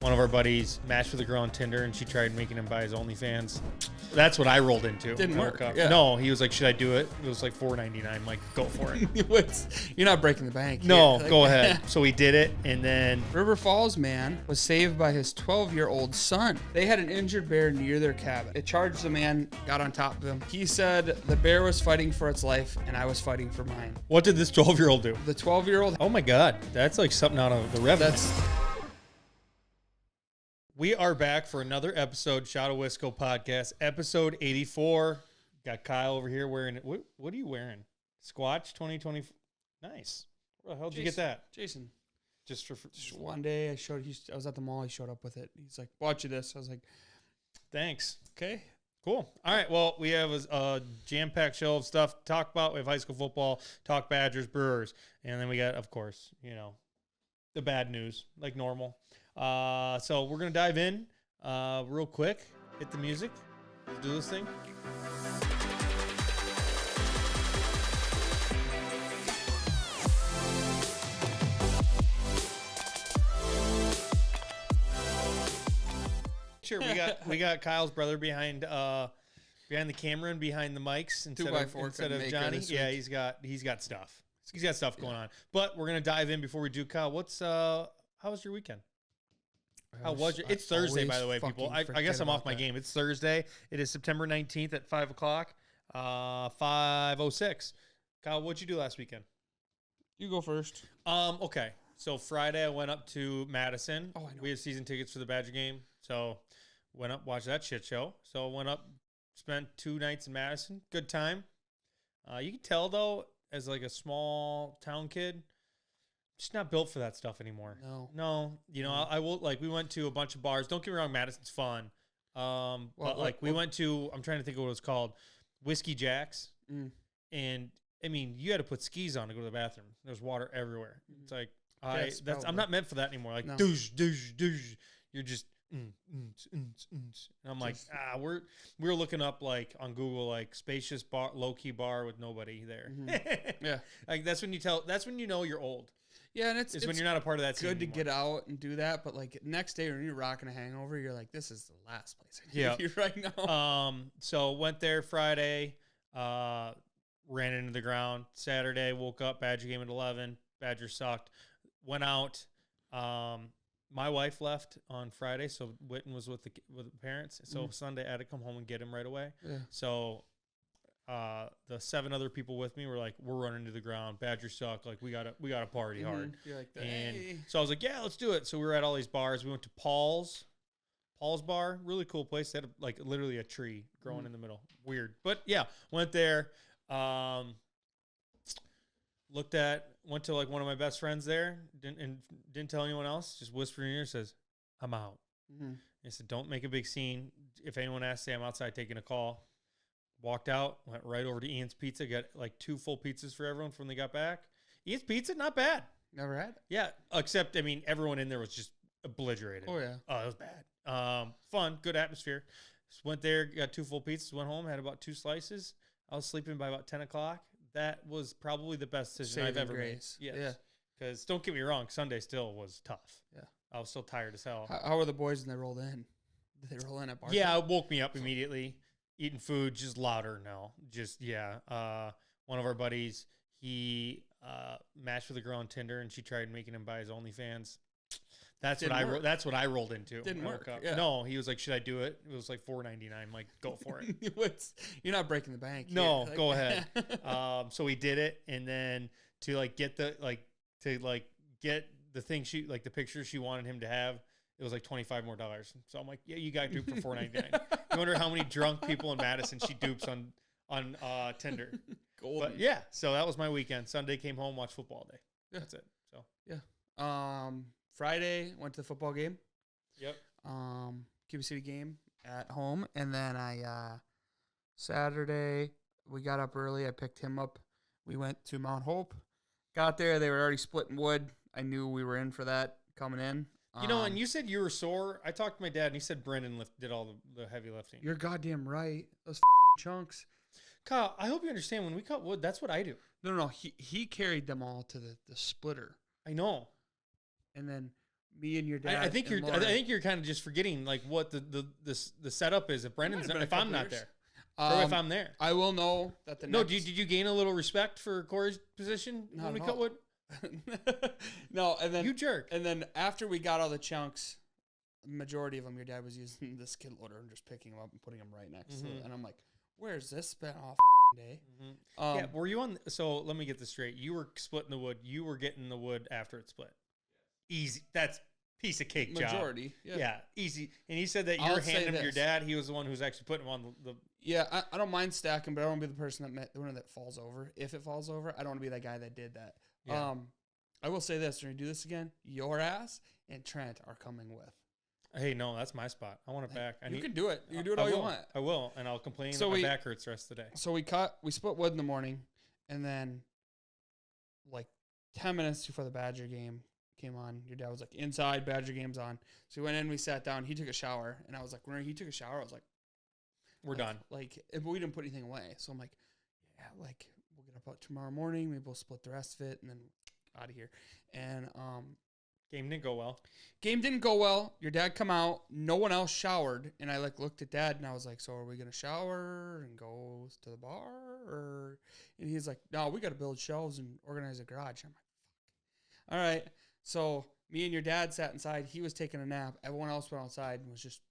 One of our buddies matched with a girl on Tinder, and she tried making him buy his OnlyFans. That's what I rolled into. Didn't work. Yeah. No, he was like, "Should I do it?" It was like $4.99. I'm like, "Go for it." You're not breaking the bank. No, go ahead. So we did it, and then River Falls man was saved by his 12-year-old son. They had an injured bear near their cabin. It charged the man, got on top of him. He said the bear was fighting for its life, and I was fighting for mine. what did this 12-year-old do? The 12-year-old. Oh my God, that's like something out of the Revenant. We are back for another episode, Shout Out Wisco podcast, episode 84. Got Kyle over here wearing it. What are you wearing? Squatch 2020. Nice. Where the hell did you get that? Jason. Just One day I was at the mall. He showed up with it. He's like, "Watch this." I was like, thanks. "Okay, Cool. All right. Well, we have a jam-packed show of stuff to talk about. We have high school football, talk Badgers, Brewers, and then we got, of course, the bad news like normal. So we're going to dive in real quick. Hit the music. Let's do this thing. Sure, we got Kyle's brother behind the camera and behind the mics instead of Johnny. Yeah, he's got stuff. He's got stuff going on. But we're gonna dive in before we do. Kyle, how was your weekend? How was your? It's Thursday, by the way, people. I guess I'm off my game. It's Thursday. It is September 19th at 5 o'clock. 5:06. Kyle, what'd you do last weekend? you go first." Okay. So Friday I went up to Madison. Oh, I know. We had season tickets for the Badger game. So went up, watched that shit show. So went up, spent 2 nights in Madison. Good time. You can tell though, as like a small town kid, just not built for that stuff anymore. No. I will, like, we went to a bunch of bars. Don't get me wrong, Madison's fun. We went to, I'm trying to think of what it was called, Whiskey Jack's. And I mean, you had to put skis on to go to the bathroom. There's water everywhere. It's like, I'm not meant for that anymore. Like, douche. You're just, and I'm like, we're looking up like on Google, like spacious bar, low key bar with nobody there. Yeah. Like that's when you know you're old. Yeah, and it's when you're not a part of that scene good to anymore. get out and do that, but like next day when you're rocking a hangover, you're like, this is the last place I can be right now. So went there Friday, ran into the ground. Saturday, woke up, Badger game at 11. Badger sucked. Went out. My wife left on Friday, so Witten was with the parents. So Sunday, I had to come home and get him right away. Yeah. So the 7 other people with me were like, "We're running to the ground. Badgers suck. Like we gotta party hard." You're like, And so I was like, "Yeah, let's do it." So we were at all these bars. We went to Paul's Bar, really cool place. They had like literally a tree growing in the middle. Weird, but yeah, went there. Went to like one of my best friends there, didn't tell anyone else, just whispered in your ear, says, "I'm out." I said, "Don't make a big scene. If anyone asks, say I'm outside taking a call." Walked out, went right over to Ian's Pizza, got like 2 full pizzas for everyone from when they got back. Ian's Pizza, not bad. Never had it? Yeah, except, I mean, everyone in there was just obliterated. Oh, yeah. Oh, it was bad. Fun, good atmosphere. Just went there, got 2 full pizzas, went home, had about 2 slices. I was sleeping by about 10 o'clock. That was probably the best decision I've ever made. Yes. Yeah. Because don't get me wrong, Sunday still was tough. Yeah. I was still tired as hell. How were the boys when they rolled in? Did they roll in at bar? Yeah, it woke me up immediately. Eating food, just louder now. Just, yeah. One of our buddies, he matched with a girl on Tinder, and she tried making him buy his OnlyFans. That's what I rolled into. Didn't work. Yeah. No, he was like, "Should I do it?" It was like $4.99. I'm like, "Go for it." You're not breaking the bank. No, go ahead. So we did it, and then to get the thing the picture she wanted him to have, it was like $25 more. So I'm like, "Yeah, you got duped for $4.99." You wonder how many drunk people in Madison she dupes on Tinder. Golden. But yeah, so that was my weekend. Sunday came home, watched football day. Yeah. That's it. So yeah. Friday went to the football game. Yep. Cuba City game at home, and then Saturday we got up early. I picked him up. We went to Mount Hope. Got there, they were already splitting wood. I knew we were in for that coming in. And you said you were sore. I talked to my dad, and he said Brendan did all the heavy lifting. You're goddamn right. Those chunks. Kyle, I hope you understand, when we cut wood, that's what I do. No. He carried them all to the splitter. I know. And then me and your dad. I think you're kind of just forgetting like what the setup is. If Brendan's, if I'm not there, or if I'm there, I will know that the. No, did you gain a little respect for Corey's position when we cut wood? No, and then you jerk. And then after we got all the chunks, majority of them, your dad was using the skid loader and just picking them up and putting them right next to it. And I'm like, where's this been all day? Yeah, were you on? So let me get this straight. You were splitting the wood. You were getting the wood after it split. Easy. That's piece of cake job. Majority. Yeah, easy. And he said that you're handing him your dad. He was the one who's actually putting him on the Yeah, I don't mind stacking, but I don't want to be the person that falls over. If it falls over, I don't want to be that guy that did that. Yeah. I will say this: when you do this again, your ass and Trent are coming with. Hey, no, that's my spot. I want it back. You can do it. You can do it all you want. I will, and I'll complain that my back hurts the rest of the day. So we split wood in the morning, and then like 10 minutes before the Badger game came on, your dad was like, inside, Badger game's on. So we went in, we sat down, he took a shower, and I was like, when he took a shower, I was like, we're done. Like, but we didn't put anything away. So I'm like, yeah, like, we'll get up tomorrow morning, maybe we'll split the rest of it, and then out of here. And game didn't go well. Game didn't go well. Your dad come out, no one else showered, and I like looked at Dad, and I was like, so are we gonna shower and go to the bar, or? And he's like, no, we got to build shelves and organize a garage. I'm like, fuck. All right. So me and your dad sat inside. He was taking a nap. Everyone else went outside and was just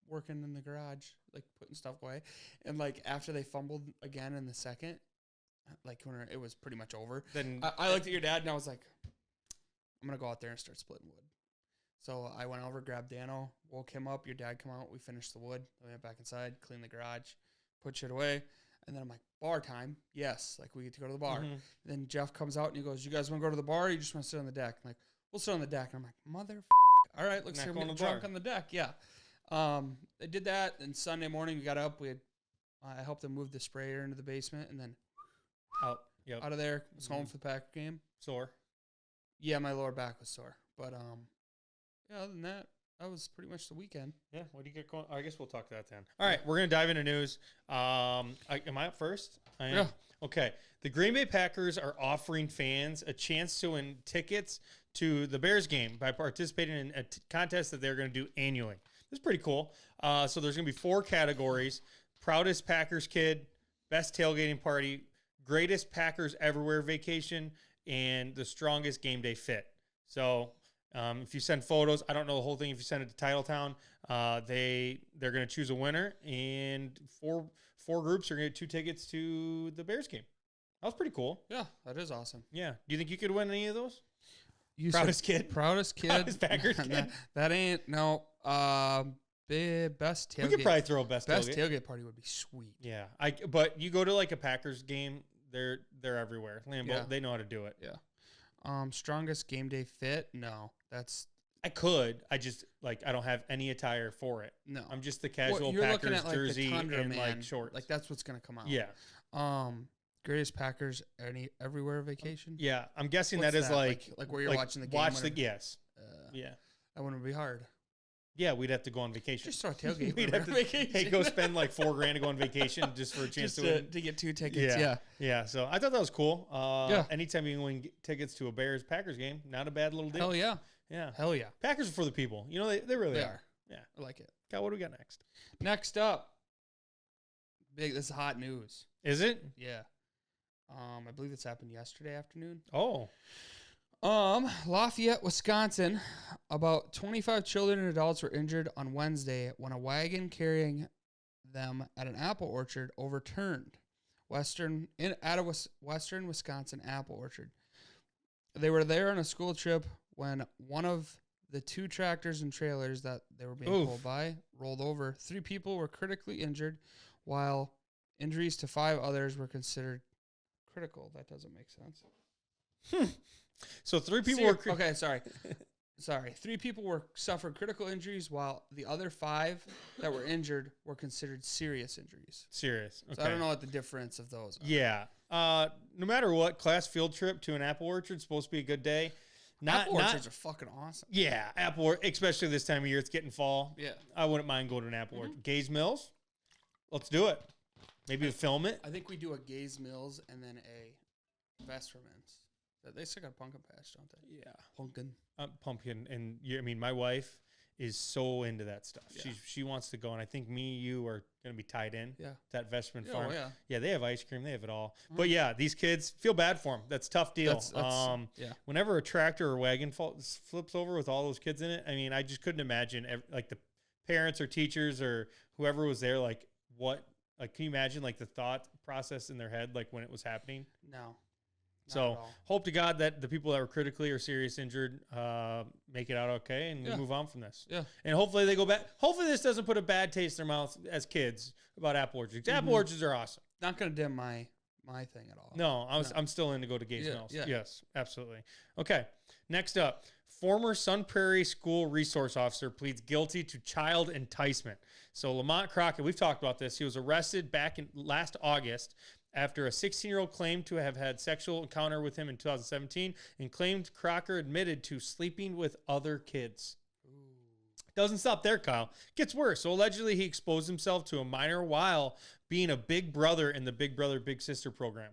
working in the garage, like putting stuff away. And like after they fumbled again in the second, like when it was pretty much over, then I looked at your dad and I was like, I'm gonna go out there and start splitting wood. So I went over, grabbed Dano, woke him up. Your dad come out. We finished the wood. I went back inside, cleaned the garage, put shit away. And then I'm like, bar time. Yes. Like, we get to go to the bar. Mm-hmm. Then Jeff comes out and he goes, you guys want to go to the bar or you just want to sit on the deck? I'm like, we'll sit on the deck. And I'm like, all right, looks like we're getting drunk on the deck. Yeah. They did that. And Sunday morning we got up. I helped them move the sprayer into the basement and then out of there. Was home for the Packer game. Sore? Yeah, my lower back was sore. But, other than that, that was pretty much the weekend. Yeah, what do you get going? I guess we'll talk to that then. All right, we're going to dive into news. Am I up first? I am. Yeah. Okay. The Green Bay Packers are offering fans a chance to win tickets to the Bears game by participating in a contest that they're going to do annually. This is pretty cool. So there's going to be 4 categories: proudest Packers kid, best tailgating party, greatest Packers everywhere vacation, and the strongest game day fit. So if you send photos, I don't know the whole thing. If you send it to Titletown, they're going to choose a winner, and four groups are going to get 2 tickets to the Bears game. That was pretty cool. Yeah, that is awesome. Yeah. Do you think you could win any of those? Proudest kid. Proudest Packers kid. That ain't no. Best tailgate. We could probably throw a best tailgate party would be sweet. Yeah. But you go to like a Packers game, they're everywhere. Lambeau, they know how to do it. Yeah. Strongest game day fit? No, I could. I just I don't have any attire for it. No, I'm just the casual Packers jersey and like shorts. Like that's what's gonna come out. Yeah. Greatest Packers everywhere vacation. Yeah, I'm guessing that is like where you're watching the game. Yes. Yeah. That wouldn't be hard. Yeah, we'd have to go on vacation. Just throw a tailgate. We'd have to hey, go spend like $4,000 to go on vacation just for a chance to get 2 tickets. Yeah. So I thought that was cool. Anytime you can win tickets to a Bears-Packers game, not a bad little deal. Hell yeah. Yeah. Hell yeah. Packers are for the people. You know, they really are. Yeah. I like it. God, what do we got next? Next up, this is hot news. Is it? Yeah. I believe this happened yesterday afternoon. Oh. Lafayette, Wisconsin, about 25 children and adults were injured on Wednesday when a wagon carrying them at an apple orchard overturned. Western Wisconsin apple orchard. They were there on a school trip when one of the 2 tractors and trailers that they were being pulled by rolled over. 3 people were critically injured, while injuries to 5 others were considered critical. That doesn't make sense. So 3 people were... Okay, sorry. 3 people suffered critical injuries, while the other 5 that were injured were considered serious injuries. Serious. Okay. So I don't know what the difference of those are. Yeah. No matter what, class field trip to an apple orchard is supposed to be a good day. Apple orchards are fucking awesome. Yeah, especially this time of year. It's getting fall. Yeah. I wouldn't mind going to an apple orchard. Gaze Mills, let's do it. Maybe film it. I think we do a Gaze Mills and then a Vesterman's. They still got a pumpkin patch, don't they? Yeah. Pumpkin. And I mean, my wife is so into that stuff. Yeah. She wants to go, and I think you are going to be tied in. Yeah. That Vestman Oh, farm. yeah. Yeah, they have ice cream. They have it all. But yeah, these kids, feel bad for them. That's a tough deal. Yeah. Whenever a tractor or wagon flips over with all those kids in it, I mean, I just couldn't imagine like the parents or teachers or whoever was there, like what, like, can you imagine like the thought process in their head, like when it was happening? No. So hope to God that the people that were critically or serious injured make it out okay and we move on from this. Yeah. And hopefully they go back. Hopefully this doesn't put a bad taste in their mouth as kids about apple orchards. Apple orchards are awesome. Not going to dim my thing at all. No, I'm still in to go to Gates Mills. Yeah. Yes, absolutely. Okay. Next up, former Sun Prairie School resource officer pleads guilty to child enticement. So Lamont Crockett, we've talked about this. He was arrested back in last August after a 16-year-old claimed to have had sexual encounter with him in 2017 and claimed Crocker admitted to sleeping with other kids. Doesn't stop there, Kyle. Gets worse. So allegedly he exposed himself to a minor while being a big brother in the Big Brother, Big Sister program.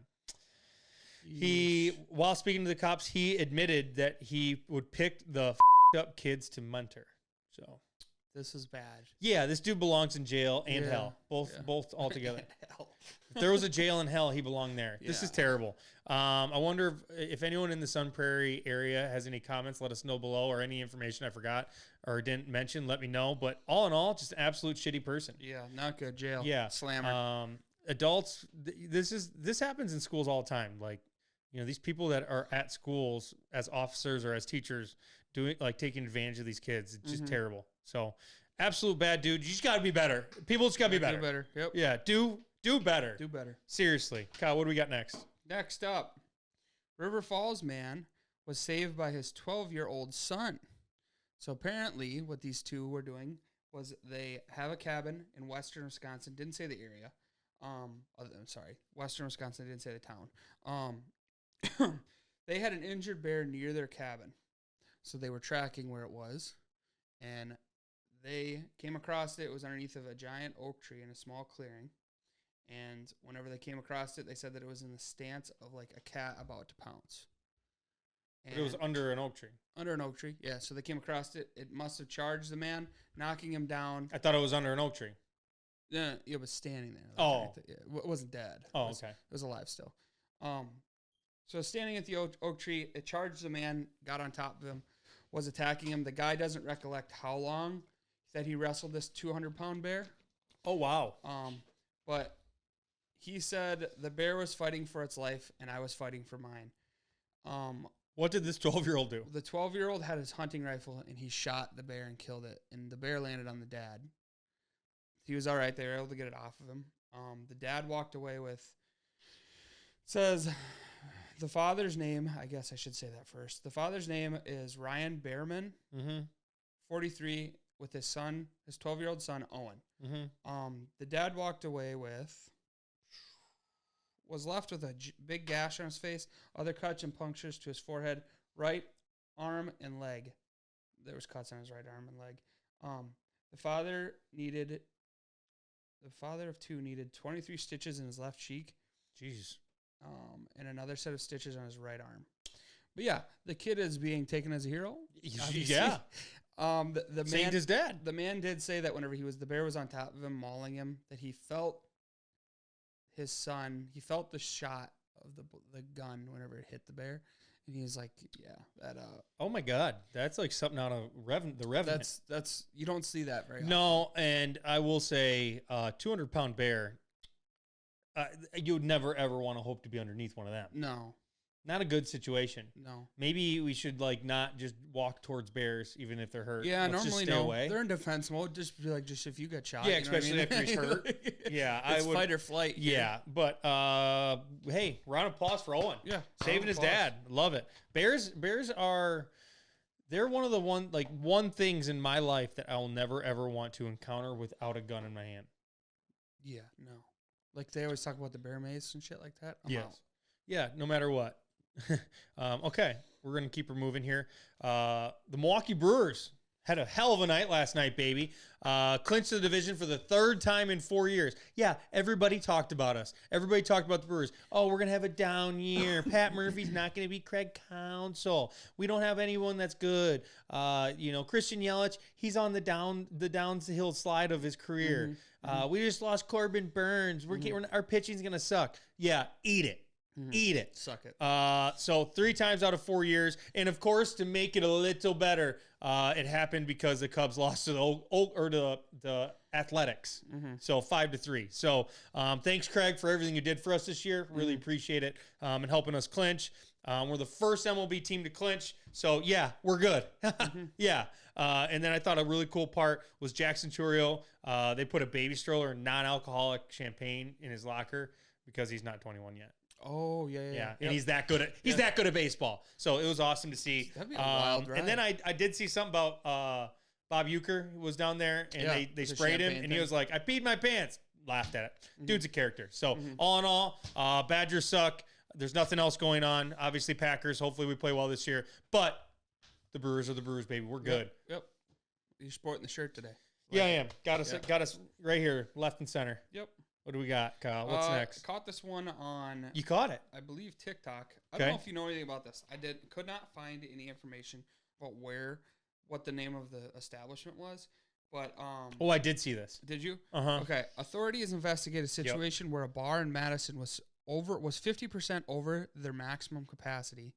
While speaking to the cops, he admitted that he would pick the up kids to mentor. So this is bad. Yeah, this dude belongs in jail and hell. Both all together. If there was a jail and hell, he belonged there. This is terrible. I wonder if anyone in the Sun Prairie area has any comments. Let us know below, or any information I forgot or didn't mention. Let me know. But all in all, just an absolute shitty person. Yeah, not good. Jail. Yeah, Slammer. Adults. This happens in schools all the time. Like, you know, these people that are at schools as officers or as teachers doing, like, taking advantage of these kids. It's just terrible. So, absolute bad dude. You just got to be better. People just got to be better. Do better. Yep. Yeah. Do better. Do better. Seriously. Kyle, what do we got next? Next up, River Falls man was saved by his 12-year-old son. So apparently what these two were doing was they have a cabin in western Wisconsin. Didn't say the area. I'm sorry. Western Wisconsin, didn't say the town. They had an injured bear near their cabin. So they were tracking where it was. And they came across it. It was underneath of a giant oak tree in a small clearing. And whenever they came across it, they said that it was in the stance of like a cat about to pounce. And it was under an oak tree. Under an oak tree, yeah. So they came across it. It must have charged the man, knocking him down. I thought it was under an oak tree. Yeah, it was standing there. Like it wasn't dead. Oh, okay. It was alive still. So standing at the oak tree, it charged the man, got on top of him, was attacking him. The guy doesn't recollect how long that he wrestled this 200-pound bear. Oh, wow. But he said the bear was fighting for its life, and I was fighting for mine. What did this 12-year-old do? The 12-year-old had his hunting rifle, and he shot the bear and killed it. And the bear landed on the dad. He was all right. They were able to get it off of him. The dad walked away with, says, the father's name, I guess I should say that first. The father's name is Ryan Behrman, 43, with his son, his 12-year-old son, Owen. The dad walked away with, was left with a big gash on his face, other cuts and punctures to his forehead, right arm and leg. There was cuts on his right arm and leg. The father of two needed 23 stitches in his left cheek. Jeez. And another set of stitches on his right arm. But yeah, the kid is being taken as a hero. Obviously. Yeah. The saved man, his dad. The man did say that whenever the bear was on top of him, mauling him, that he felt his son, he felt the shot of the gun whenever it hit the bear. And he was like, yeah, that. Oh my God. That's like something out of The Revenant. That's, you don't see that very often. No. And I will say, 200-pound bear, you would never ever want to hope to be underneath one of them. No. Not a good situation. No. Maybe we should like not just walk towards bears even if they're hurt. Yeah, Let's normally just stay away. They're in defense mode. Just be like, just if you get shot. Yeah, you know especially what I mean? after he's hurt. Yeah, it's fight or flight. Yeah, but hey, round of applause for Owen. Yeah, saving his dad. Love it. Bears are. They're one of the one things in my life that I will never ever want to encounter without a gun in my hand. Yeah, no. Like they always talk about the bear mace and shit like that. I'm out. Yeah, no matter what. Okay, we're going to keep her moving here. The Milwaukee Brewers had a hell of a night last night, baby. Clinched the division for the third time in 4 years. Yeah, everybody talked about us. Everybody talked about the Brewers. Oh, we're going to have a down year. Pat Murphy's not going to be Craig Counsell. We don't have anyone that's good. Christian Yelich, he's on the downhill slide of his career. We just lost Corbin Burns. Our pitching's going to suck. Yeah, eat it. Eat it. Suck it. So 3 times out of 4 years. And, of course, to make it a little better, it happened because the Cubs lost to the Athletics. So 5-3. So thanks, Craig, for everything you did for us this year. Really appreciate it and helping us clinch. We're the first MLB team to clinch. So, yeah, we're good. Yeah. And then I thought a really cool part was Jackson Chourio. They put a baby stroller and non-alcoholic champagne in his locker because he's not 21 yet. Oh, yeah. And he's that good at baseball. So it was awesome to see. That'd be a wild ride. And then I did see something about Bob Uecker, who was down there, and they sprayed him, and he was like, I peed my pants. Laughed at it. Dude's a character. So all in all, Badgers suck. There's nothing else going on. Obviously, Packers. Hopefully we play well this year. But the Brewers are the Brewers, baby. We're good. Yep. You're sporting the shirt today. Yeah, I am. Got us right here, left and center. Yep. What do we got, Kyle? What's next? Caught this one on... You caught it? I believe TikTok. I don't know if you know anything about this. I could not find any information about what the name of the establishment was. But I did see this. Did you? Uh-huh. Okay. Authorities investigate a situation where a bar in Madison was 50% over their maximum capacity.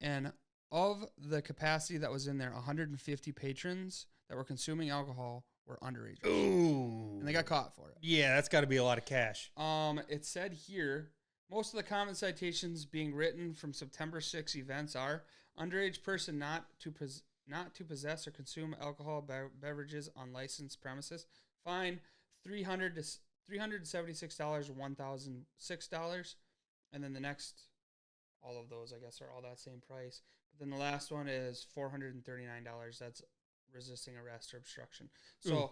And of the capacity that was in there, 150 patrons that were consuming alcohol were underage. Ooh. And they got caught for it. Yeah, that's got to be a lot of cash. It said here, most of the common citations being written from September 6 events are underage person not to possess or consume alcohol beverages on licensed premises. Fine, $376, $1,006. And then the next, all of those, I guess, are all that same price. But then the last one is $439. That's resisting arrest or obstruction. So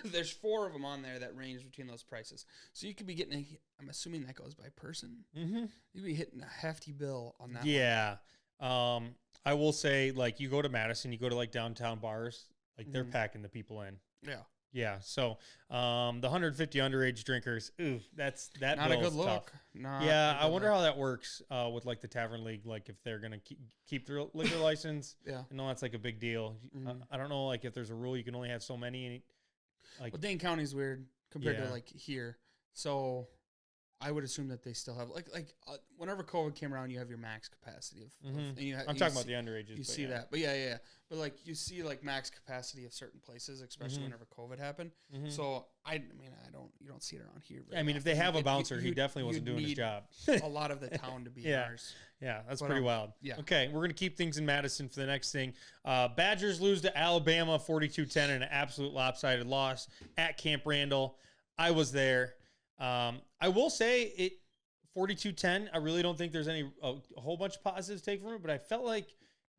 there's 4 of them on there that range between those prices. So you could be getting I'm assuming that goes by person. You'd be hitting a hefty bill on that. Yeah. I will say, like, you go to Madison, you go to like downtown bars, like they're packing the people in. Yeah. Yeah. So the 150 underage drinkers, that's not a good look. Tough. Yeah, I wonder how that works with like the Tavern League, like if they're gonna keep their liquor license. Yeah, I know that's like a big deal. I don't know, like if there's a rule you can only have so many. Like, well, Dane County's weird compared to like here, so I would assume that they still have whenever COVID came around, you have your max capacity of. And I'm talking about the underages. You see that, but yeah. But like you see like max capacity of certain places, especially whenever COVID happened. So you don't see it around here. I mean, if they have a bouncer, he definitely wasn't doing his job. A lot of the town to be ours. Yeah, that's pretty wild. Yeah. Okay, we're gonna keep things in Madison for the next thing. Badgers lose to Alabama 42-10 in an absolute lopsided loss at Camp Randall. I was there. I will say it 42-10. I really don't think there's a whole bunch of positives to take from it, but I felt like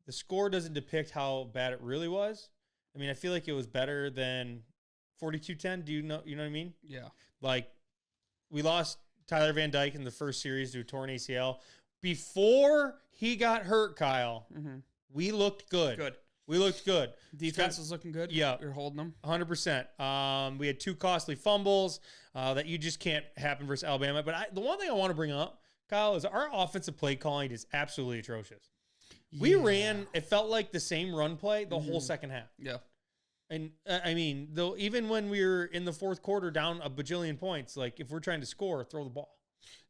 the score doesn't depict how bad it really was. I mean, I feel like it was better than 42-10. Do you know what I mean? Yeah. Like, we lost Tyler Van Dyke in the first series to a torn ACL. Before he got hurt, Kyle, we looked good. We looked good. Defense was looking good. Yeah. We were holding them. 100%. We had 2 costly fumbles that you just can't happen versus Alabama. But the one thing I want to bring up, Kyle, is our offensive play calling is absolutely atrocious. Yeah. We ran, it felt like the same run play the whole second half. Yeah. And, I mean, though, even when we were in the fourth quarter down a bajillion points, like, if we're trying to score, throw the ball.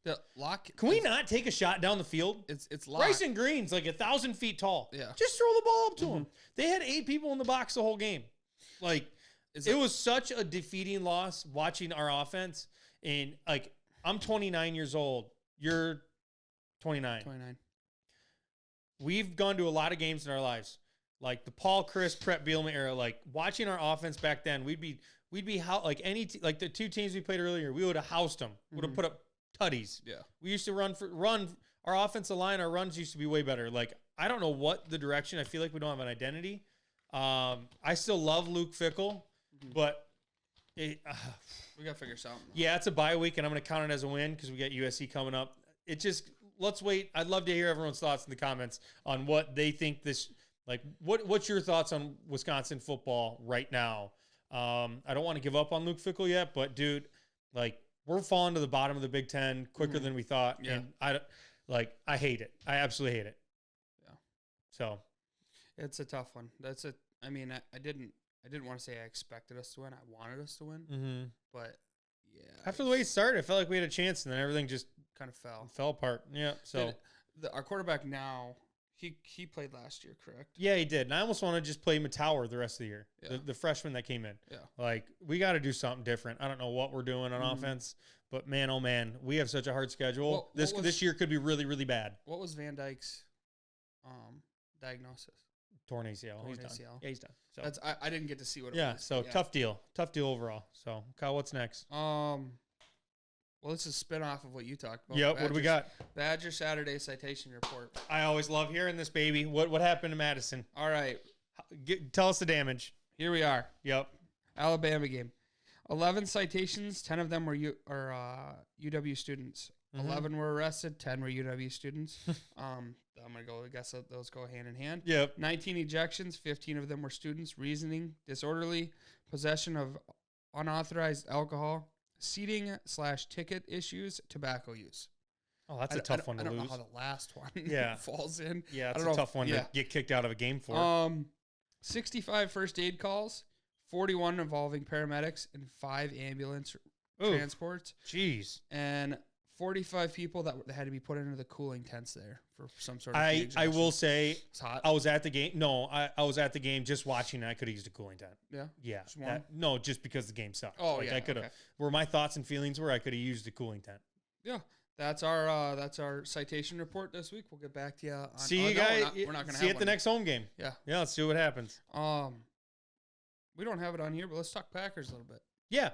The lock. Can we not take a shot down the field? It's locked. Bryson Green's like 1,000 feet tall. Yeah. Just throw the ball up to him. They had 8 people in the box the whole game. Like, it was such a defeating loss watching our offense. And, like, I'm 29 years old. You're 29. 29. We've gone to a lot of games in our lives. Like the Paul Chris Prep Bielema era, like watching our offense back then, we'd be like like the 2 teams we played earlier, we would have housed them. Would have put up tutties. Yeah. We used to run our offensive line, our runs used to be way better. Like, I don't know what the direction. I feel like we don't have an identity. I still love Luke Fickell, but we got to figure something out. Yeah, it's a bye week, and I'm going to count it as a win because we got USC coming up. Let's wait. I'd love to hear everyone's thoughts in the comments on what they think Like, what's your thoughts on Wisconsin football right now? I don't want to give up on Luke Fickell yet, but dude, like, we're falling to the bottom of the Big Ten quicker than we thought, and I hate it. I absolutely hate it. Yeah. So, it's a tough one. I mean, I didn't want to say I expected us to win. I wanted us to win, but yeah. After the way it started, I felt like we had a chance, and then everything just kind of fell apart. Yeah. So our quarterback now, he played last year, correct? Yeah, he did. And I almost want to just play Matower the rest of the year. Yeah. The freshman that came in. Yeah. Like, we got to do something different. I don't know what we're doing on offense, but man, oh man, we have such a hard schedule. This year could be really, really bad. What was Van Dyke's diagnosis? Torn ACL. He's done. ACL. Yeah, he's done. So I didn't get to see what it was. Yeah, so tough deal. Tough deal overall. So, Kyle, what's next? Well, this is a spin-off of what you talked about. Yep, what do we got? Badger Saturday citation report. I always love hearing this, baby. What happened to Madison? All right. Tell us the damage. Here we are. Yep. Alabama game. 11 citations, 10 of them were UW students. 11 were arrested, 10 were UW students. I'm going to go, I guess those go hand in hand. Yep. 19 ejections, 15 of them were students. Reasoning, disorderly, possession of unauthorized alcohol, seating/ticket issues, tobacco use. Oh, that's a tough one to lose. I don't know how the last one falls in. Yeah, it's a tough one to get kicked out of a game for. 65 first aid calls, 41 involving paramedics, and 5 ambulance transports. Jeez. And 45 people that had to be put into the cooling tents there for some sort of I will say, it's hot. I was at the game. No, I was at the game just watching, and I could have used a cooling tent. Yeah? Yeah. No, just because the game sucked. Oh, yeah. I could have. Where my thoughts and feelings were, I could have used a cooling tent. Yeah. That's our citation report this week. We'll get back to you on see you guys. We're not going to see you at the next home game. Yeah. Yeah, let's see what happens. We don't have it on here, but let's talk Packers a little bit. Yeah.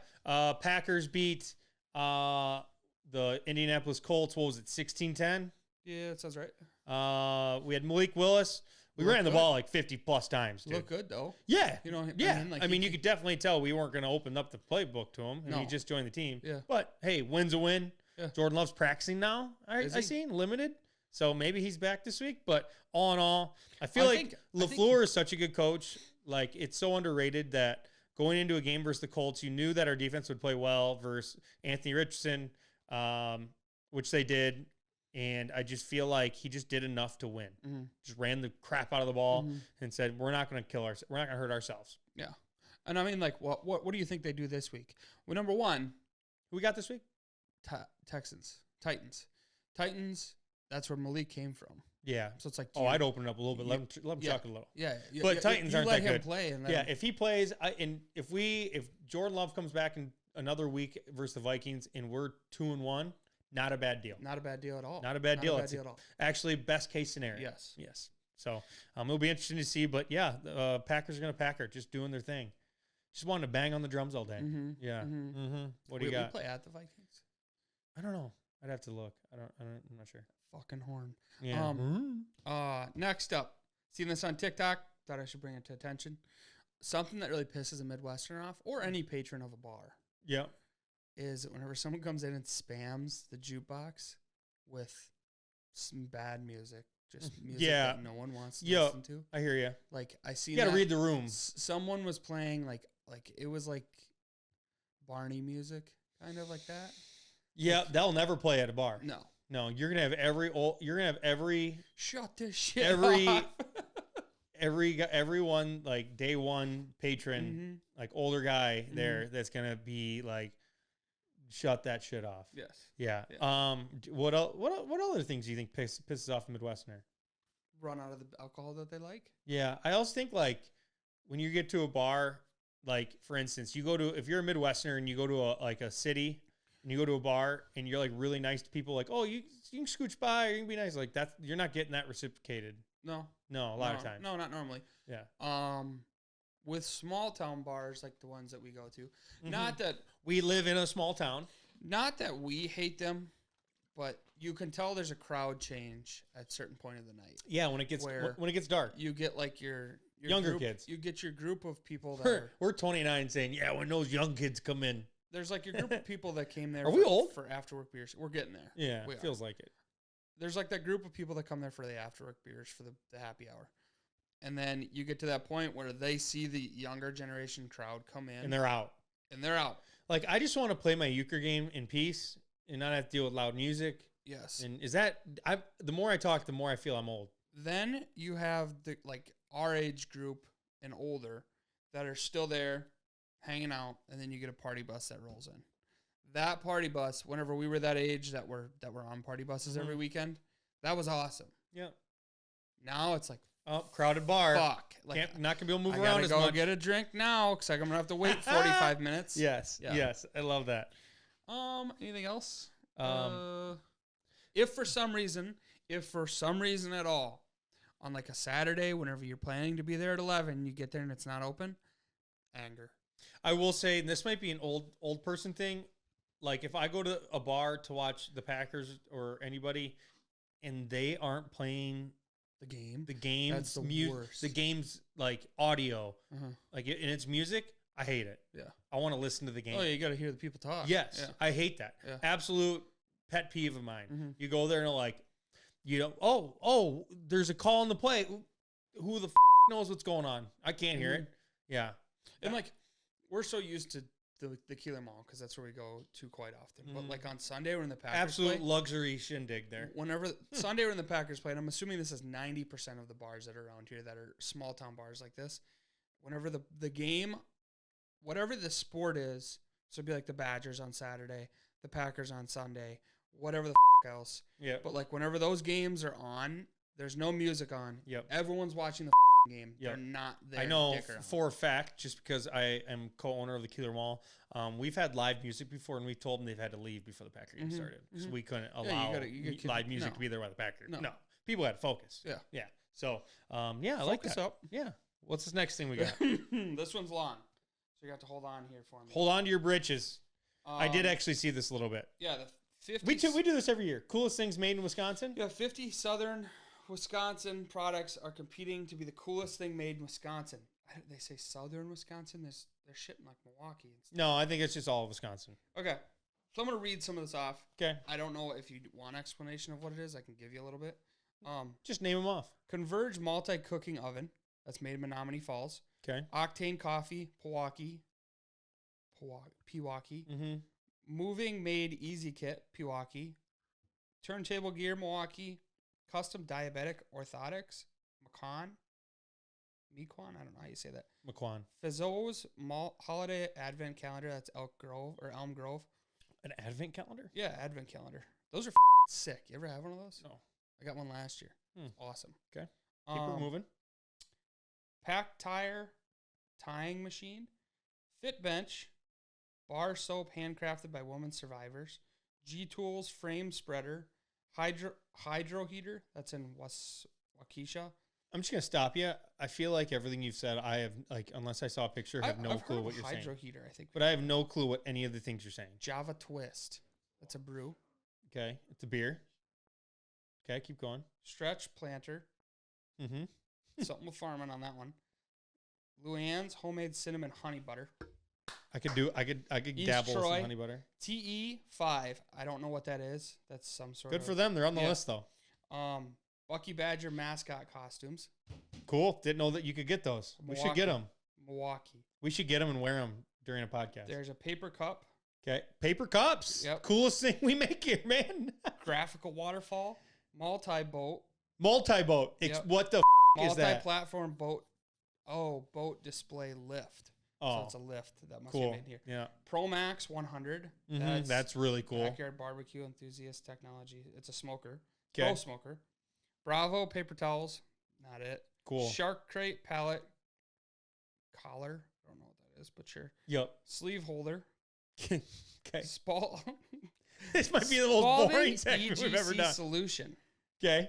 Packers beat the Indianapolis Colts. What was it, 16-10? Yeah, that sounds right. We had Malik Willis. We ran the ball like 50-plus times, dude. Looked good, though. Yeah. You know, yeah. I mean, you could definitely tell we weren't going to open up the playbook to him, and he just joined the team. Yeah. But, hey, win's a win. Yeah. Jordan Love's practicing now, I seen, limited. So maybe he's back this week. But all in all, I feel like LaFleur is such a good coach. Like, it's so underrated that going into a game versus the Colts, you knew that our defense would play well versus Anthony Richardson, which they did. And I just feel like he just did enough to win. Mm-hmm. Just ran the crap out of the ball and said, we're not going to we're not going to hurt ourselves. Yeah. And I mean, like, what do you think they do this week? Well, number one. Who we got this week? Titans, that's where Malik came from. Yeah. So it's like, I'd open it up a little bit. Let him chuck a little. Yeah. But Titans aren't that good. Let him play. And yeah, if he plays, and if Jordan Love comes back in another week versus the Vikings and we're 2-1, not a bad deal. Not a bad deal at all. Not a bad deal at all. Actually, best case scenario. Yes. So it'll be interesting to see. But yeah, the Packers are going to Packer, just doing their thing. Just wanting to bang on the drums all day. Mm-hmm. Yeah. Mm-hmm. Mm-hmm. What do you got? We play at the Vikings. I don't know. I'd have to look. I'm not sure. Fucking horn. Yeah. Next up, seen this on TikTok. Thought I should bring it to attention. Something that really pisses a Midwesterner off, or any patron of a bar. Yeah. Is whenever someone comes in and spams the jukebox with some bad music, just music that no one wants to listen to. I hear you. Like I see. You got to read the room. Someone was playing like it was like Barney music, kind of like that. Yeah, they'll never play at a bar. No, you're gonna have every. Shut this shit off. everyone like day one patron, like older guy there that's gonna be like, shut that shit off. Yes. Yeah. What other things do you think pisses off the Midwesterner? Run out of the alcohol that they like. Yeah, I also think like when you get to a bar, like for instance, if you're a Midwesterner and you go to a city. And you go to a bar and you're like really nice to people, like, oh, you can scooch by, or you can be nice, like that. You're not getting that reciprocated. No, a lot of times. No, not normally. Yeah. With small town bars like the ones that we go to, not that we live in a small town. Not that we hate them, but you can tell there's a crowd change at a certain point of the night. Yeah, when it gets dark, you get like your younger group, kids. You get your group of people that we're 29 saying, yeah, when those young kids come in. There's like your group of people that came there. Are we old? For after work beers? We're getting there. Yeah, it feels like it. There's like that group of people that come there for the after work beers for the happy hour, And then you get to that point where they see the younger generation crowd come in. And they're out. Like, I just want to play my euchre game in peace and not have to deal with loud music. Yes. And the more I talk, the more I feel I'm old. Then you have our age group and older that are still there hanging out, and then you get a party bus that rolls in. That party bus, whenever we were that age that were on party buses every weekend, that was awesome. Yeah. Now it's like, oh, crowded bar. Fuck. Like, not gonna be able to move I around as gotta much. go get a drink now because I'm gonna have to wait 45 minutes. Yes. Yeah. Yes. I love that. Anything else? If for some reason at all, on like a Saturday, whenever you're planning to be there at 11, you get there and it's not open, anger. I will say, and this might be an old person thing. Like, if I go to a bar to watch the Packers or anybody, and they aren't playing the game, that's the worst. The game's like audio, like and it's music. I hate it. Yeah, I want to listen to the game. Oh, yeah, you got to hear the people talk. Yes, yeah. I hate that. Yeah. Absolute pet peeve of mine. Mm-hmm. You go there and like, there's a call on the play. Who the knows what's going on? I can't hear it. Yeah, and like we're so used to the Keeler Mall because that's where we go to quite often. But like on Sunday when the Packers absolute play, luxury shindig there. Whenever Sunday when the Packers play, and I'm assuming this is 90% of the bars that are around here that are small town bars like this. Whenever the game, whatever the sport is, so it'd be like the Badgers on Saturday, the Packers on Sunday, whatever the else. Yeah. But like whenever those games are on, there's no music on. Yep. Everyone's watching the game. Yep. They're not there. I know for a fact, just because I am co-owner of the Keeler Mall, we've had live music before, and we told them they've had to leave before the Packer game started. So we couldn't allow live music to be there while the Packers. No. People had to focus. Yeah. Yeah. So, I like that. Focus up. Yeah. What's this next thing we got? This one's long. So you have to hold on here for me. Hold on to your britches. I did actually see this a little bit. Yeah. The 50 we do this every year. Coolest things made in Wisconsin. Yeah, 50 Southern Wisconsin products are competing to be the coolest thing made in Wisconsin. They say Southern Wisconsin. They're shipping like Milwaukee and stuff. No, I think it's just all of Wisconsin. Okay. So I'm going to read some of this off. Okay. I don't know if you want explanation of what it is. I can give you a little bit. Just name them off. Converge multi-cooking oven. That's made in Menominee Falls. Okay. Octane coffee, Pewaukee. Mm-hmm. Moving made easy kit, Pewaukee. Turntable gear, Milwaukee. Custom diabetic orthotics, Mequon. I don't know how you say that. Mequon. Fizzo's holiday advent calendar. That's Elm Grove. An advent calendar? Yeah, advent calendar. Those are sick. You ever have one of those? No. I got one last year. It's awesome. Okay. Keep her moving. Pack tire tying machine. Fit bench. Bar soap handcrafted by women survivors. G-Tools frame spreader. Hydro heater. That's in Waukesha. I'm just going to stop you. I feel like everything you've said, I have, like, unless I saw a picture, I have no clue what you're saying. Hydro heater, I think. But I have no clue what any of the things you're saying. Java Twist. That's a brew. Okay. It's a beer. Okay, keep going. Stretch planter. Mm-hmm. Something with farming on that one. Luann's homemade cinnamon honey butter. I could East dabble with Troy. some honey butter. TE5. I don't know what that is. That's some sort of... Good for them. They're on the list, though. Bucky Badger mascot costumes. Cool. Didn't know that you could get those. We should get them. Milwaukee. We should get them and wear them during a podcast. There's a paper cup. Okay. Paper cups. Yep. Coolest thing we make here, man. Graphical waterfall. Multi-boat. Multi-boat. Yep. What the is that? Multi-platform boat. Oh, boat display lift. Oh. So it's a lift that must cool. be made here. Yeah. ProMax 100. Mm-hmm. That's really cool. Backyard barbecue enthusiast technology. It's a smoker. Okay. Pro smoker. Bravo paper towels. Not it. Cool. Shark crate pallet collar. I don't know what that is, but sure. Yep. Sleeve holder. Okay. This might be the most boring segment we've ever done. Solution. Okay.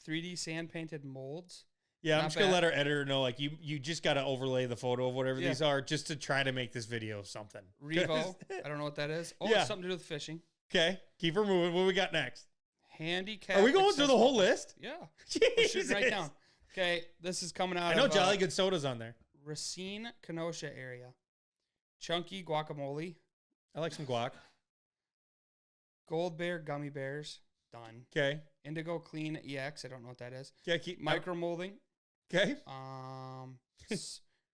3D sand painted molds. Yeah, I'm just gonna let our editor know, like, you just gotta overlay the photo of whatever these are just to try to make this video something. Revo. I don't know what that is. Oh, yeah. It's something to do with fishing. Okay. Keep her moving. What we got next? Handicap. Are we going through the whole list? Yeah. Jesus. We're shooting right down. Okay, this is coming out I know Jolly Good Soda's on there. Racine, Kenosha area. Chunky guacamole. I like some guac. Gold Bear gummy bears. done. Okay. Indigo Clean EX, I don't know what that is. Okay. Keep Micro molding. Okay.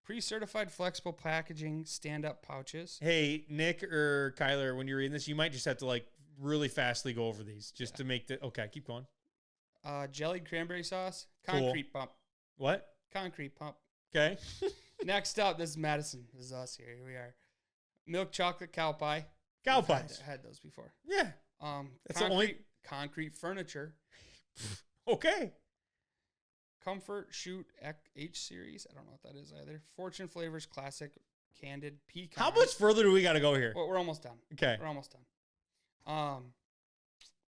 Pre-certified flexible packaging, stand-up pouches. Hey, Nick or Kyler, when you're reading this, you might just have to like really fastly go over these just to make the. Okay, keep going. Jellied cranberry sauce. Concrete pump. What? Concrete pump. Okay. Next up, this is Madison. This is us here. Here we are. Milk chocolate cow pie. Cow pies. Had those before. Yeah. That's the only concrete furniture. Okay. Comfort Shoot H series. I don't know what that is either. Fortune Flavors Classic Candid Pecan. How much further do we got to go here? Well, we're almost done. Okay. We're almost done. Now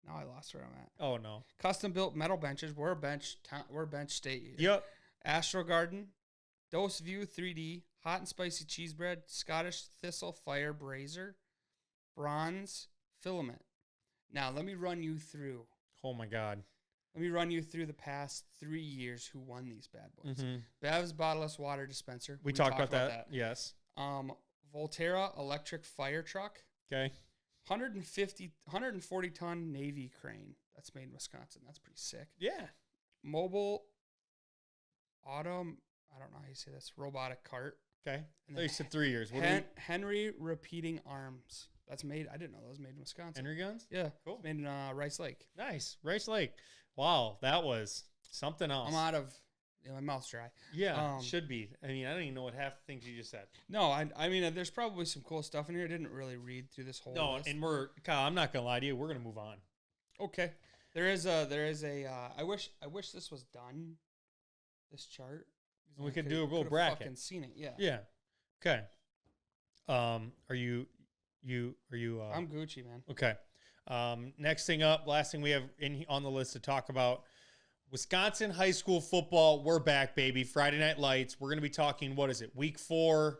I lost where I'm at. Oh no. Custom built metal benches. We're a bench state here. Yep. Astro Garden, Dose View 3D, hot and spicy cheese bread, Scottish Thistle Fire Brazier, Bronze Filament. Now let me run you through. Oh my God. Let me run you through the past 3 years who won these bad boys. Mm-hmm. Bev's Bottleless Water Dispenser. We talked about that. Yes. Volterra Electric Fire Truck. Okay. 140 ton Navy crane. That's made in Wisconsin. That's pretty sick. Yeah. Mobile Autumn. I don't know how you say this. Robotic cart. Okay. You said 3 years. Henry Repeating Arms. That's made. I didn't know that was made in Wisconsin. Henry guns? Yeah. Cool. It's made in Rice Lake. Nice. Rice Lake. Wow. That was something else. I'm out of. My mouth's dry. Yeah. Should be. I mean, I don't even know what half the things you just said. No, I mean, there's probably some cool stuff in here. I didn't really read through this whole list. And Kyle, I'm not gonna lie to you. We're gonna move on. Okay. There is a. I wish this was done. This chart. And we could do a little bracket. Fucking seen it. Yeah. Yeah. Okay. Are you? I'm Gucci, man. Okay. Next thing up, last thing we have on the list to talk about. Wisconsin high school football. We're back, baby. Friday Night Lights. We're going to be talking, what is it? Week 4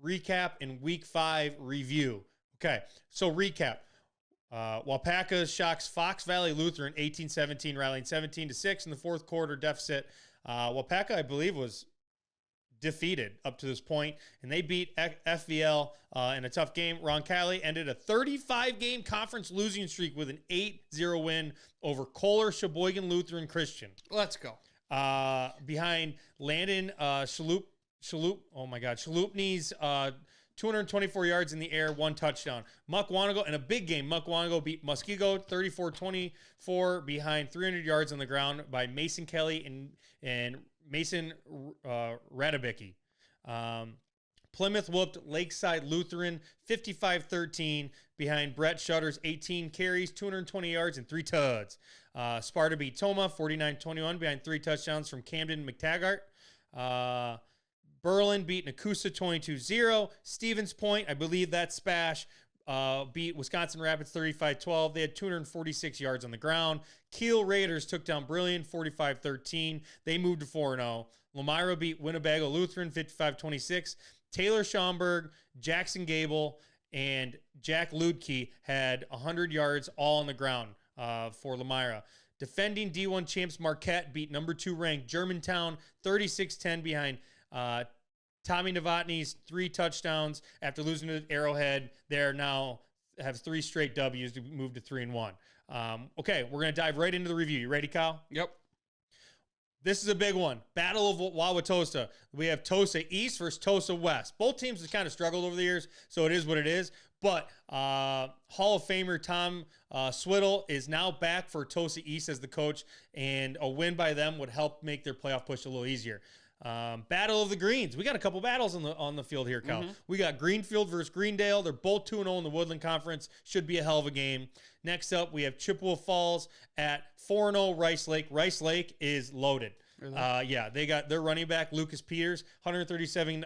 recap and week 5 review. Okay. So recap. Wapaka shocks Fox Valley Lutheran 18-17, rallying 17-6 in the fourth quarter deficit. Wapaka, I believe, was defeated up to this point, and they beat FVL in a tough game. Roncalli ended a 35-game conference losing streak with an 8-0 win over Kohler Sheboygan Lutheran Christian. Let's go. Behind Landon Shalupny's 224 yards in the air, 1 touchdown. Mukwanago, in a big game, Mukwanago beat Muskego 34-24 behind 300 yards on the ground by Mason Kelly and Mason Radabicki. Plymouth whooped Lakeside Lutheran 55-13 behind Brett Shutter's 18 carries, 220 yards, and 3 tuds. Sparta beat Toma 49-21 behind 3 touchdowns from Camden McTaggart. Berlin beat Nakusa 22-0. Stevens Point, I believe that's Spash, beat Wisconsin Rapids 35-12. They had 246 yards on the ground. Kiel Raiders took down Brilliant 45-13. They moved to 4-0. Lamira beat Winnebago Lutheran 55-26. Taylor Schomburg, Jackson Gable, and Jack Ludke had 100 yards all on the ground for Lamira. Defending D1 champs Marquette beat number 2 ranked Germantown 36-10 behind Tommy Novotny's 3 touchdowns after losing to Arrowhead. They're now have 3 straight W's to move to 3-1. Okay, we're going to dive right into the review. You ready, Kyle? Yep. This is a big one. Battle of Wauwatosa. We have Tosa East versus Tosa West. Both teams have kind of struggled over the years, so it is what it is. But Hall of Famer Tom Swiddle is now back for Tosa East as the coach, and a win by them would help make their playoff push a little easier. Battle of the Greens. We got a couple battles on the field here, Cal. Mm-hmm. We got Greenfield versus Greendale. They're both 2-0 in the Woodland Conference. Should be a hell of a game. Next up, we have Chippewa Falls at 4-0 Rice Lake. Rice Lake is loaded. Really? Yeah, they got their running back, Lucas Peters, 137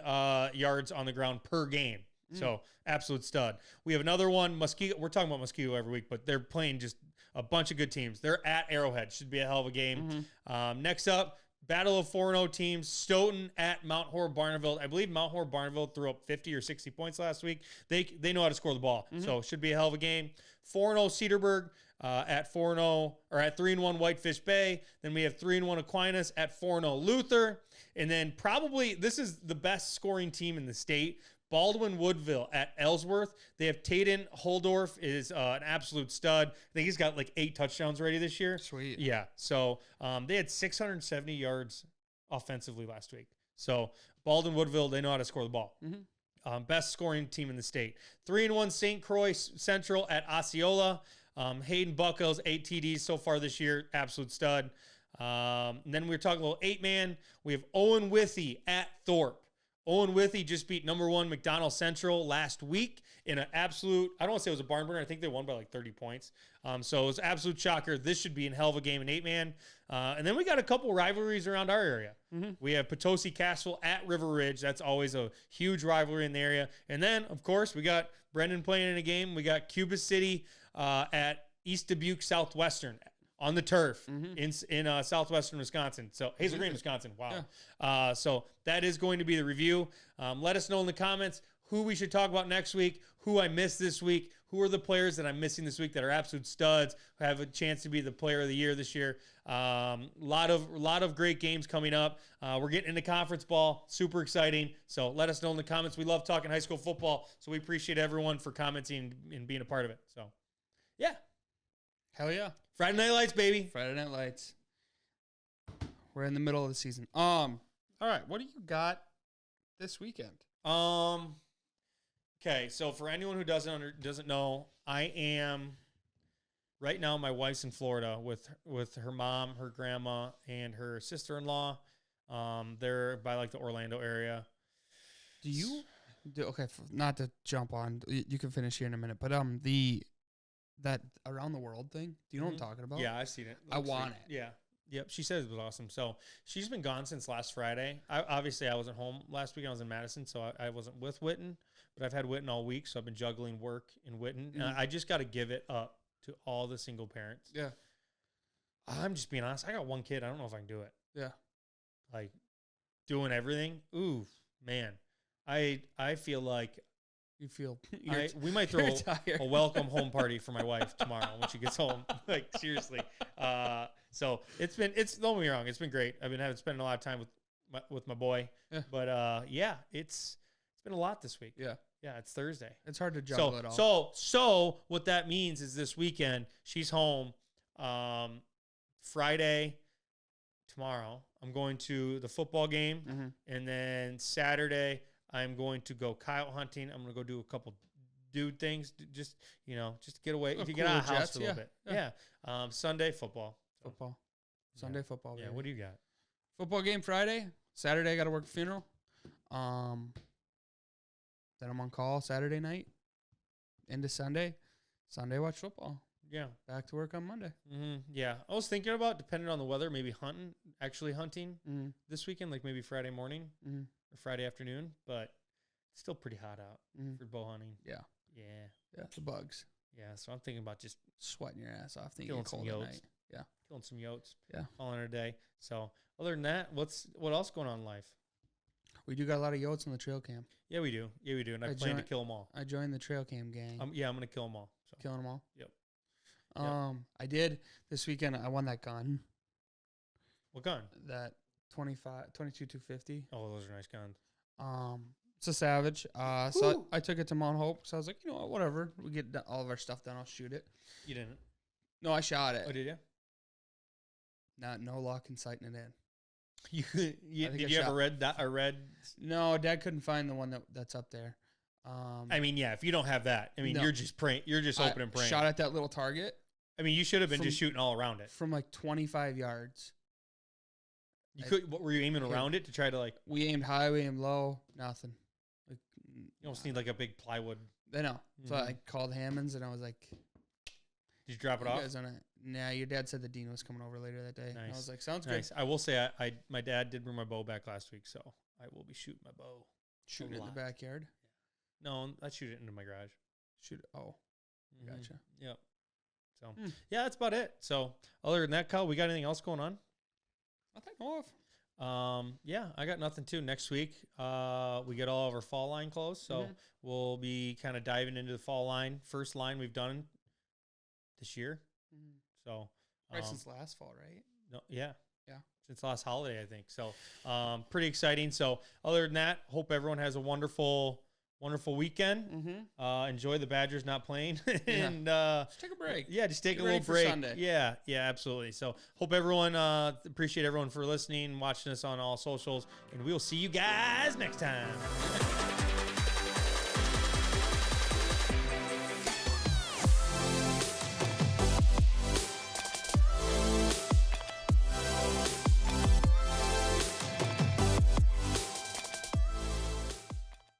yards on the ground per game. So, absolute stud. We have another one, Muskego. We're talking about Muskego every week, but they're playing just a bunch of good teams. They're at Arrowhead. Should be a hell of a game. Mm-hmm. Next up, Battle of 4-0 teams, Stoughton at Mount Horeb Barneville. I believe Mount Horeb Barneville threw up 50 or 60 points last week. They know how to score the ball, so it should be a hell of a game. 4-0 Cedarburg at 4-0 or at 3-1 Whitefish Bay. Then we have 3-1 Aquinas at 4-0 Luther. And then probably this is the best scoring team in the state, Baldwin Woodville at Ellsworth. They have Tayden Holdorf is an absolute stud. I think he's got like 8 touchdowns already this year. Sweet. Yeah. So they had 670 yards offensively last week. So Baldwin Woodville, they know how to score the ball. Best scoring team in the state. 3-1 St. Croix Central at Osceola. Hayden Buckles, 8 TDs so far this year. Absolute stud. And then we were talking a little 8-man. We have Owen Withy at Thorpe. Owen Withy just beat number 1 McDonald Central last week in an absolute, I don't want to say it was a barn burner. I think they won by like 30 points. So it was an absolute shocker. This should be in hell of a game in 8-man. And then we got a couple rivalries around our area. We have Potosi Castle at River Ridge. That's always a huge rivalry in the area. And then, of course, we got Brendan playing in a game. We got Cuba City at East Dubuque Southwestern on the turf in southwestern Wisconsin. So Hazel Green, Wisconsin. Wow. Yeah. So that is going to be the review. Let us know in the comments who we should talk about next week, who I missed this week, who are the players that I'm missing this week that are absolute studs, who have a chance to be the player of the year this year. Lot of great games coming up. We're getting into conference ball. Super exciting. So let us know in the comments. We love talking high school football, so we appreciate everyone for commenting and being a part of it. So, yeah. Hell yeah. Friday Night Lights, baby. Friday Night Lights. We're in the middle of the season. All right. What do you got this weekend? Okay, so for anyone who doesn't know, I am right now. My wife's in Florida with her mom, her grandma, and her sister-in-law. They're by like the Orlando area. Not to jump on, you can finish here in a minute, but that around the world thing. Do you know what I'm talking about? Yeah, I've seen it. I want it. Yeah. Yep. She said it was awesome. So she's been gone since last Friday. I wasn't home last week. I was in Madison, so I wasn't with Witten, but I've had Witten all week. So I've been juggling work in Witten. And I just got to give it up to all the single parents. Yeah. I'm just being honest. I got 1 kid. I don't know if I can do it. Yeah. Like doing everything. Ooh, man. I feel like we might throw a welcome home party for my wife tomorrow when she gets home. Like seriously. So don't get me wrong, it's been great. I've been spending a lot of time with my boy. Yeah. But it's been a lot this week. Yeah. Yeah, it's Thursday. It's hard to juggle it all. So what that means is this weekend she's home. Friday, tomorrow, I'm going to the football game, and then Saturday I'm going to go coyote hunting. I'm going to go do a couple dude things, just to get away. If you get out of the house for a little bit. Yeah. Sunday, football. Sunday, football. Yeah, what do you got? Football game Friday. Saturday, I got to work a funeral. Then I'm on call Saturday night into Sunday. Sunday, watch football. Yeah. Back to work on Monday. Yeah. I was thinking about, depending on the weather, maybe actually hunting this weekend, like maybe Friday morning or Friday afternoon, but it's still pretty hot out for bow hunting. Yeah. Yeah. Yeah, the bugs. Yeah, so I'm thinking about just sweating your ass off, thinking killing cold some yotes. At night. Yeah. Killing some yotes. Yeah. Calling it a day. So other than that, what else going on in life? We do got a lot of yotes on the trail cam. Yeah, we do. And I plan to kill them all. I joined the trail cam gang. I'm going to kill them all. So. Killing them all? Yep. I did this weekend. I won that gun. What gun? That 22-250. Oh, those are nice guns. It's a Savage. So I took it to Mount Hope. So I was like, you know what, whatever. We get all of our stuff done. I'll shoot it. You didn't? No, I shot it. Oh, did you? No luck in sighting it in. Did you have a red? No, Dad couldn't find the one that's up there. I mean, yeah, if you don't have that, I mean, no. You're just praying. You're just hoping and praying. Shot at that little target. I mean, you should have been just shooting all around it. From like 25 yards. What were you aiming around it to try to like? We aimed high, we aimed low, nothing. Like, you almost need like a big plywood. I know. So I called Hammonds and I was like, did you drop it off? Nah, your dad said the dean was coming over later that day. Nice. And I was like, sounds good. I will say my dad did bring my bow back last week, so I will be shooting my bow. Shooting it in the backyard? No, I shoot it into my garage. Gotcha. Yep. So, yeah, that's about it. So, other than that, Kyle, we got anything else going on? Nothing off. Yeah, I got nothing too. Next week, we get all of our fall line closed, so we'll be kind of diving into the fall line. First line we've done this year. So, right since last fall, right? No, yeah. Yeah. Since last holiday, I think. So, pretty exciting. So, other than that, hope everyone has a wonderful wonderful weekend. Enjoy the Badgers not playing. And just take a break. Yeah, just take Get a little ready for break. Sunday. Yeah, absolutely. So hope everyone, appreciate everyone for listening, watching us on all socials, and we will see you guys next time.